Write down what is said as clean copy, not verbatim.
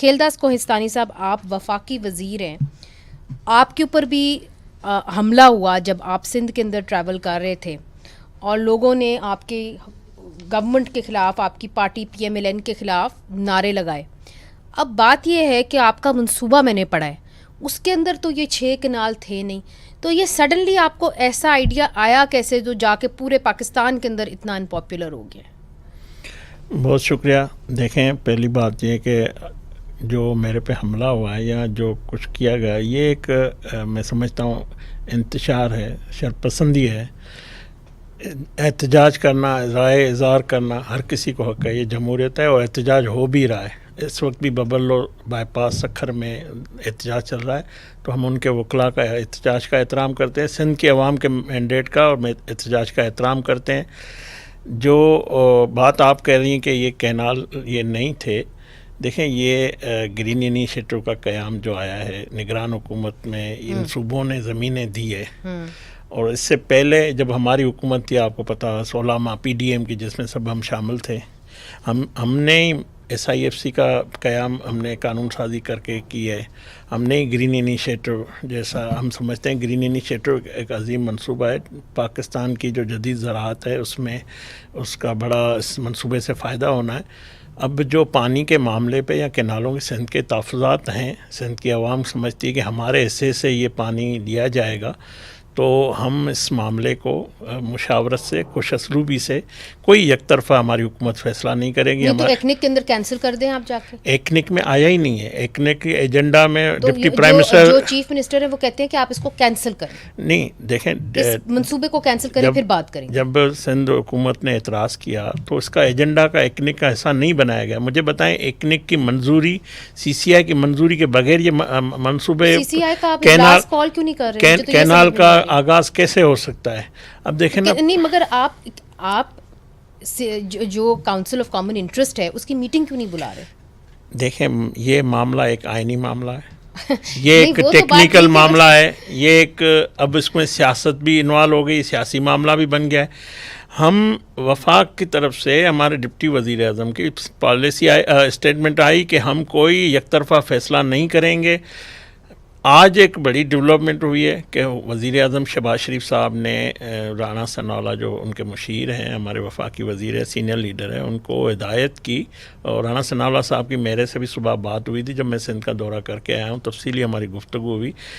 کھیلداس کوہستانی صاحب، آپ وفاقی وزیر ہیں، آپ کے اوپر بھی حملہ ہوا جب آپ سندھ کے اندر ٹریول کر رہے تھے اور لوگوں نے آپ کے گورنمنٹ کے خلاف، آپ کی پارٹی PMLN کے خلاف نعرے لگائے. اب بات یہ ہے کہ آپ کا منصوبہ میں نے پڑھا ہے، اس کے اندر تو یہ 6 کنال تھے نہیں، تو یہ سڈنلی آپ کو ایسا آئیڈیا آیا کیسے جو جا کے پورے پاکستان کے اندر اتنا انپاپولر ہو گیا؟ بہت شکریہ. دیکھیں، پہلی بات یہ کہ جو میرے پہ حملہ ہوا ہے یا جو کچھ کیا گیا، یہ ایک میں سمجھتا ہوں انتشار ہے، شرپسندی ہے. احتجاج کرنا، رائے اظہار کرنا ہر کسی کو حق ہے، یہ جمہوریت ہے اور احتجاج ہو بھی رہا ہے. اس وقت بھی ببل اور بائی پاس سکھر میں احتجاج چل رہا ہے، تو ہم ان کے وکلاء کا احتجاج کا احترام کرتے ہیں، سندھ کی عوام کے مینڈیٹ کا اور احتجاج کا احترام کرتے ہیں. جو بات آپ کہہ رہی ہیں کہ یہ کینال یہ نہیں تھے، دیکھیں یہ گرین انیشیٹو کا قیام جو آیا ہے نگران حکومت میں، ان صوبوں نے زمینیں دی ہے. اور اس سے پہلے جب ہماری حکومت تھی، آپ کو پتا 16 ماہ PDM کی، جس میں سب ہم شامل تھے، ہم نے SIFC کا قیام ہم نے قانون سازی کر کے کی ہے. ہم نے گرین انیشیٹو جیسا ہم سمجھتے ہیں، گرین انیشیٹو ایک عظیم منصوبہ ہے. پاکستان کی جو جدید زراعت ہے اس میں اس کا بڑا اس منصوبے سے فائدہ ہونا ہے. اب جو پانی کے معاملے پہ یا کینالوں کے سندھ کے تحفظات ہیں، سندھ کی عوام سمجھتی ہے کہ ہمارے حصے سے یہ پانی لیا جائے گا، تو ہم اس معاملے کو مشاورت سے، خوش اسلوبی سے، کوئی یک طرفہ ہماری حکومت فیصلہ نہیں کرے گی. تو ایکنک کے اندر کینسل کر دیں آپ جا کے. ایکنک میں آیا ہی نہیں ہے. ایکنک ایجنڈا میں ڈپٹی پرائم منسٹر جو چیف منسٹر ہے وہ کہتے ہیں کہ آپ اس کو کینسل کریں. نہیں، دیکھیں اس منصوبے کو کینسل کریں، پھر بات کریں. جب سندھ حکومت نے اعتراض کیا تو اس کا ایجنڈا کا ایکنک کا حصہ نہیں بنایا گیا. مجھے بتائیں، ایکنک کی منظوری، CCI کی منظوری کے بغیر یہ منصوبے CCI کا آپ اجلاس کال کیوں نہیں کر رہے؟ کینال کا آغاز کیسے ہو سکتا ہے؟ اب دیکھیں نا، نہیں، مگر آپ جو کاؤنسل آف کامن انٹرسٹ ہے اس کی میٹنگ کیوں نہیں بلا رہے؟ دیکھیں، یہ معاملہ ایک آئینی معاملہ ہے، یہ ایک ٹیکنیکل معاملہ ہے، یہ ایک اب اس میں سیاست بھی انوالو ہو گئی، سیاسی معاملہ بھی بن گیا ہے. ہم وفاق کی طرف سے ہمارے ڈپٹی وزیر اعظم کی پالیسی اسٹیٹمنٹ آئی کہ ہم کوئی یک طرفہ فیصلہ نہیں کریں گے. آج ایک بڑی ڈیولپمنٹ ہوئی ہے کہ وزیر اعظم شہباز شریف صاحب نے رانا ثناءاللہ جو ان کے مشیر ہیں، ہمارے وفاقی وزیر ہیں، سینئر لیڈر ہیں، ان کو ہدایت کی. اور رانا ثناءاللہ صاحب کی میرے سے بھی صبح بات ہوئی تھی جب میں سندھ کا دورہ کر کے آیا ہوں، تفصیلی ہماری گفتگو ہوئی